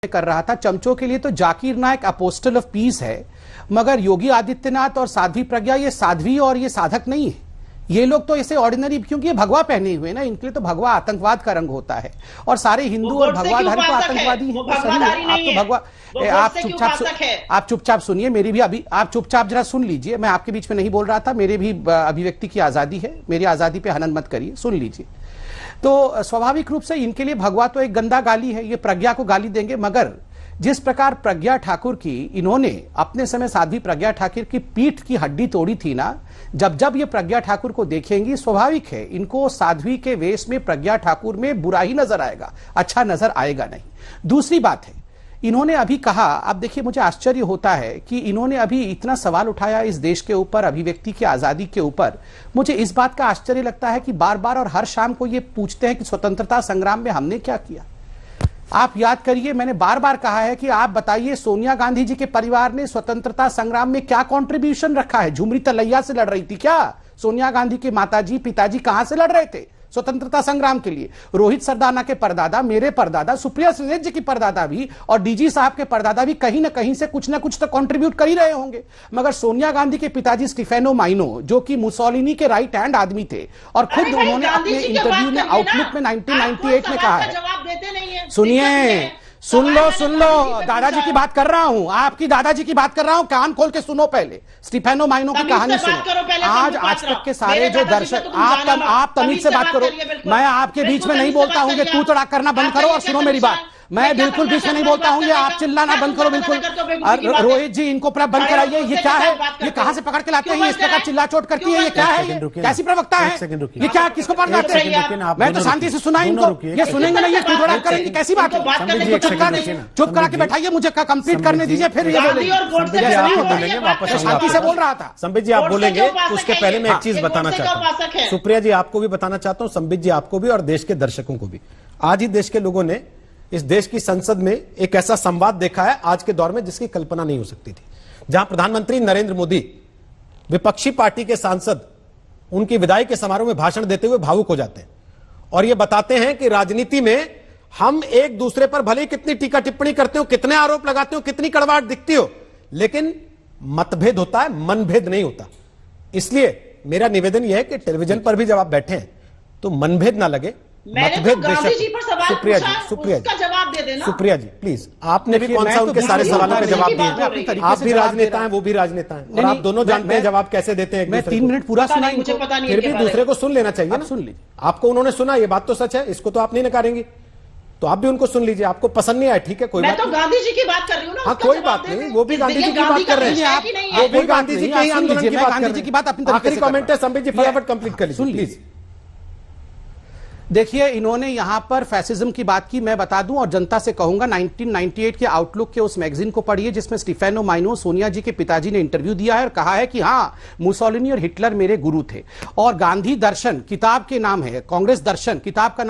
कर रहा था, चमचों के लिए तो जाकिर नायक अपोस्टल ऑफ पीस है, मगर योगी आदित्यनाथ और साध्वी प्रज्ञा ये साध्वी और ये साधक नहीं है। ये लोग तो इसे ऑर्डिनरी, क्योंकि ये भगवा पहने हुए ना, इनके लिए तो भगवा आतंकवाद का रंग होता है और सारे हिंदू और भगवाधारी तो आतंकवादी हैं। आप तो भगवा, आप चुपचाप सुनिए, मेरी भी अभी आप चुपचाप जरा सुन लीजिए। मैं आपके बीच में नहीं बोल रहा था, मेरे भी अभिव्यक्ति की आजादी है, मेरी आजादी पे हनन मत करिए, सुन लीजिए। तो स्वाभाविक रूप से इनके लिए भगवा तो एक गंदा गाली है, ये प्रज्ञा को गाली देंगे। मगर जिस प्रकार प्रज्ञा ठाकुर की इन्होंने अपने समय साध्वी प्रज्ञा ठाकुर की पीठ की हड्डी तोड़ी थी ना, जब ये प्रज्ञा ठाकुर को देखेंगी, स्वाभाविक है इनको साध्वी के वेश में प्रज्ञा ठाकुर में बुरा ही नजर आएगा, अच्छा नजर आएगा नहीं। दूसरी बात है, इन्होंने अभी कहा, अब देखिए मुझे आश्चर्य होता है कि इन्होंने अभी इतना सवाल उठाया इस देश के ऊपर, अभिव्यक्ति की आजादी के ऊपर। मुझे इस बात का आश्चर्य लगता है कि बार बार और हर शाम को ये पूछते हैं कि स्वतंत्रता संग्राम में हमने क्या किया। आप याद करिए, मैंने बार बार कहा है कि आप बताइए सोनिया गांधी जी के परिवार ने स्वतंत्रता संग्राम में क्या कंट्रीब्यूशन रखा है। झुमरी तलैया से लड़ रही थी क्या सोनिया गांधी के माताजी पिताजी? कहां से लड़ रहे थे स्वतंत्रता संग्राम के लिए? रोहित सरदाना के परदादा, मेरे परदादा, सुप्रिया सुले जी की परदादा भी और डीजी साहब के परदादा भी कहीं ना कहीं से कुछ ना कुछ तो कंट्रीब्यूट कर ही रहे होंगे। मगर सोनिया गांधी के पिताजी स्टीफेनो माइनो, जो कि मुसोलिनी के राइट हैंड आदमी थे, और खुद उन्होंने अपने इंटरव्यू में आउटलुक में 1998 में कहा है, सुनिए, सुन लो, दादाजी की बात कर रहा हूं, आपकी दादाजी की बात कर रहा हूं, कान खोल के सुनो पहले। स्टीफेनो माइनो की कहानी सुनो। आज तक के सारे जो दर्शक, आप तमीज से बात करो, मैं आपके बीच में नहीं बोलता हूं कि तू तड़ाक करना बंद करो और सुनो मेरी बात। मैं बिल्कुल बीच में नहीं बोलता हूं, ये आप चिल्लाना बंद करो बिल्कुल। रोहित जी, इनको पूरा बंद कराइए। ये क्या है? ये कहां से पकड़ के लाते हैं? इस प्रकार चिल्ला चोट करती है, ये क्या है? कैसी प्रवक्ता है ये? क्या, किसको पकड़ लाते हैं? मैं तो शांति से सुना इनको, ये सुनेंगे नहीं, ये तू तड़ाक करें, कैसी बात है? चुप करा के बैठाइए, मुझे कंप्लीट करने दीजिए, फिर ये बोलेंगे। वापस शांति से बोल रहा था। संबित जी आप बोलेंगे, उसके पहले मैं एक चीज बताना चाहता हूँ। सुप्रिया जी आपको भी बताना चाहता हूँ, संबित जी आपको भी, और देश के दर्शकों को भी। आज ही देश के लोगों ने इस देश की संसद में एक ऐसा संवाद देखा है आज के दौर में जिसकी कल्पना नहीं हो सकती थी, जहां प्रधानमंत्री नरेंद्र मोदी विपक्षी पार्टी के सांसद उनकी विदाई के समारोह में भाषण देते हुए भावुक हो जाते हैं और यह बताते हैं कि राजनीति में हम एक दूसरे पर भले ही कितनी टीका टिप्पणी करते हो, कितने आरोप लगाते हो, कितनी कड़वाहट दिखती हो, लेकिन मतभेद होता है, मनभेद नहीं होता। इसलिए मेरा निवेदन यह है कि टेलीविजन पर भी जब आप बैठे हैं तो मनभेद ना लगे, मतभेद बेशक। सुप्रिया जी प्लीज, आपने भी कौन सा उनके सारे सवालों के जवाब दिए? आप भी राजनेता हैं, वो भी राजनेता हैं, और आप दोनों जानते हैं जवाब कैसे देते हैं। मैं 3 मिनट पूरा सुना, फिर भी दूसरे को सुन लेना चाहिए ना। सुन लीजिए, आपको उन्होंने सुना, ये बात तो सच है, इसको तो आप नहीं नकारेंगे, तो आप भी उनको सुन लीजिए। आपको पसंद नहीं आया, ठीक है, कोई बात नहीं। गांधी जी की बात कर रही हूँ ना। हाँ कोई बात नहीं, वो भी गांधी जी की बात कर रहे हैं, वो भी गांधी जी के आंदोलन की बात कर रहे हैं। आखिरी कमेंट है संबित जी, फटाफट कंप्लीट कर लीजिए प्लीज। देखिए, इन्होंने यहां पर फैसिज्म की बात की, मैं बता दूं और जनता से कहूंगा, 1998 के आउटलुक के उस मैगजीन को पढ़िए जिसमें स्टीफेनो माइनो, सोनिया जी के पिताजी ने इंटरव्यू दिया है और कहा है कि हां, मुसोलिनी और हिटलर मेरे गुरु थे। और गांधी दर्शन किताब के नाम है, कांग्रेस दर्शन किताब का नाम